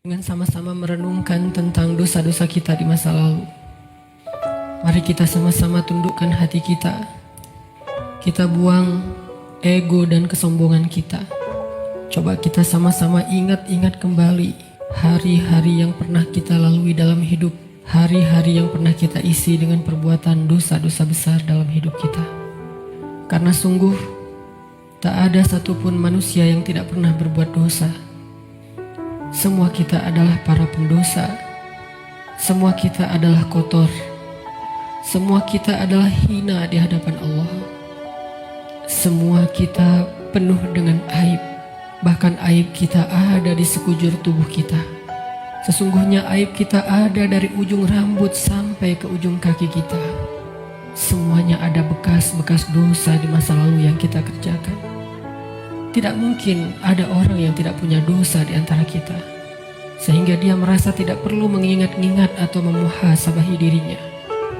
Dengan sama-sama merenungkan tentang dosa-dosa kita di masa lalu. Mari kita sama-sama tundukkan hati kita. Kita buang ego dan kesombongan kita. Coba kita sama-sama ingat-ingat kembali hari-hari yang pernah kita lalui dalam hidup. Hari-hari yang pernah kita isi dengan perbuatan dosa-dosa besar dalam hidup kita. Karena sungguh tak ada satupun manusia yang tidak pernah berbuat dosa. Semua kita adalah para pendosa. Semua kita adalah kotor. Semua kita adalah hina di hadapan Allah. Semua kita penuh dengan aib. Bahkan aib kita ada di sekujur tubuh kita. Sesungguhnya aib kita ada dari ujung rambut sampai ke ujung kaki kita. Semuanya ada bekas-bekas dosa di masa lalu yang kita kerjakan. Tidak mungkin ada orang yang tidak punya dosa di antara kita, sehingga dia merasa tidak perlu mengingat-ingat atau memuhasabahi dirinya.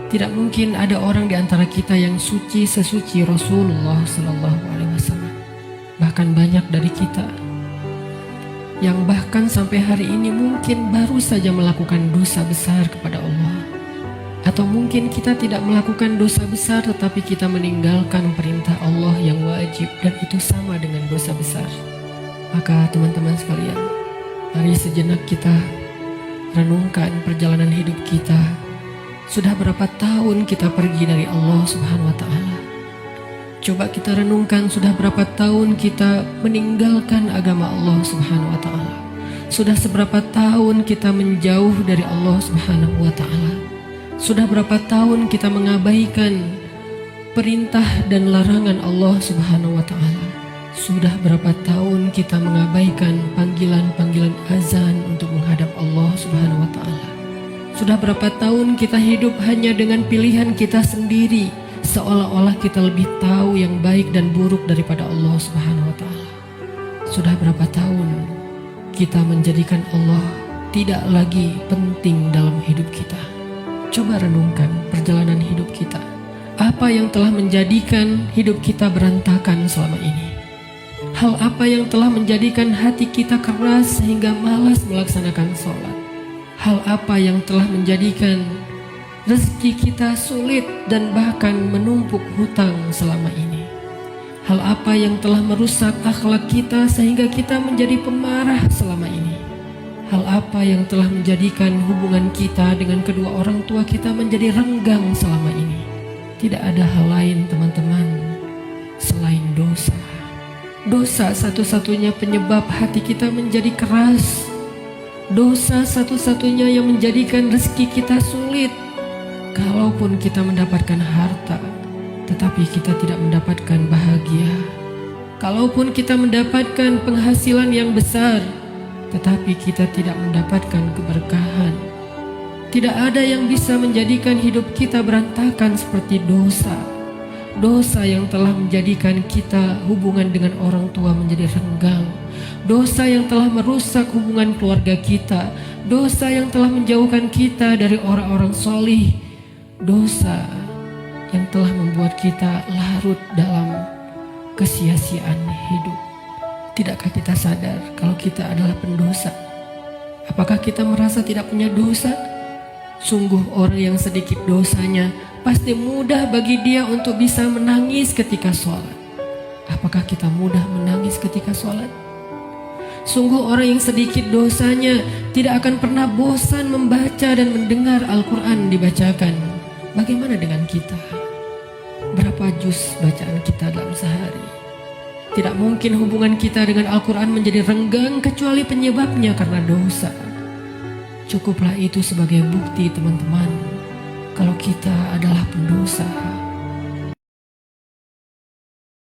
Tidak mungkin ada orang di antara kita yang suci sesuci Rasulullah SAW. Bahkan banyak dari kita yang bahkan sampai hari ini mungkin baru saja melakukan dosa besar kepada Allah. Atau mungkin kita tidak melakukan dosa besar tetapi kita meninggalkan perintah Allah yang wajib, dan itu sama dengan dosa besar. Maka teman-teman sekalian, mari sejenak kita renungkan perjalanan hidup kita. Sudah berapa tahun kita pergi dari Allah Subhanahu wa Ta'ala? Coba kita renungkan, sudah berapa tahun kita meninggalkan agama Allah Subhanahu wa Ta'ala? Sudah seberapa tahun kita menjauh dari Allah Subhanahu wa Ta'ala? Sudah berapa tahun kita mengabaikan perintah dan larangan Allah Subhanahu wa Ta'ala? Sudah berapa tahun kita mengabaikan panggilan-panggilan azan untuk menghadap Allah Subhanahu wa Ta'ala? Sudah berapa tahun kita hidup hanya dengan pilihan kita sendiri, seolah-olah kita lebih tahu yang baik dan buruk daripada Allah Subhanahu wa Ta'ala? Sudah berapa tahun kita menjadikan Allah tidak lagi penting dalam hidup kita? Coba renungkan perjalanan hidup kita. Apa yang telah menjadikan hidup kita berantakan selama ini? Hal apa yang telah menjadikan hati kita keras sehingga malas melaksanakan sholat? Hal apa yang telah menjadikan rezeki kita sulit dan bahkan menumpuk hutang selama ini? Hal apa yang telah merusak akhlak kita sehingga kita menjadi pemarah selama ini? Hal apa yang telah menjadikan hubungan kita dengan kedua orang tua kita menjadi renggang selama ini? Tidak ada hal lain teman-teman selain dosa. Dosa satu-satunya penyebab hati kita menjadi keras. Dosa satu-satunya yang menjadikan rezeki kita sulit. Kalaupun kita mendapatkan harta, tetapi kita tidak mendapatkan bahagia. Kalaupun kita mendapatkan penghasilan yang besar, tetapi kita tidak mendapatkan keberkahan. Tidak ada yang bisa menjadikan hidup kita berantakan seperti dosa. Dosa yang telah menjadikan kita hubungan dengan orang tua menjadi renggang. Dosa yang telah merusak hubungan keluarga kita. Dosa yang telah menjauhkan kita dari orang-orang solih. Dosa yang telah membuat kita larut dalam kesia-siaan hidup. Tidakkah kita sadar kalau kita adalah pendosa? Apakah kita merasa tidak punya dosa? Sungguh orang yang sedikit dosanya pasti mudah bagi dia untuk bisa menangis ketika sholat. Apakah kita mudah menangis ketika sholat? Sungguh orang yang sedikit dosanya tidak akan pernah bosan membaca dan mendengar Al-Quran dibacakan. Bagaimana dengan kita? Berapa juz bacaan kita dalam sehari? Tidak mungkin hubungan kita dengan Al-Quran menjadi renggang kecuali penyebabnya karena dosa. Cukuplah itu sebagai bukti teman-teman kalau kita adalah pendosa.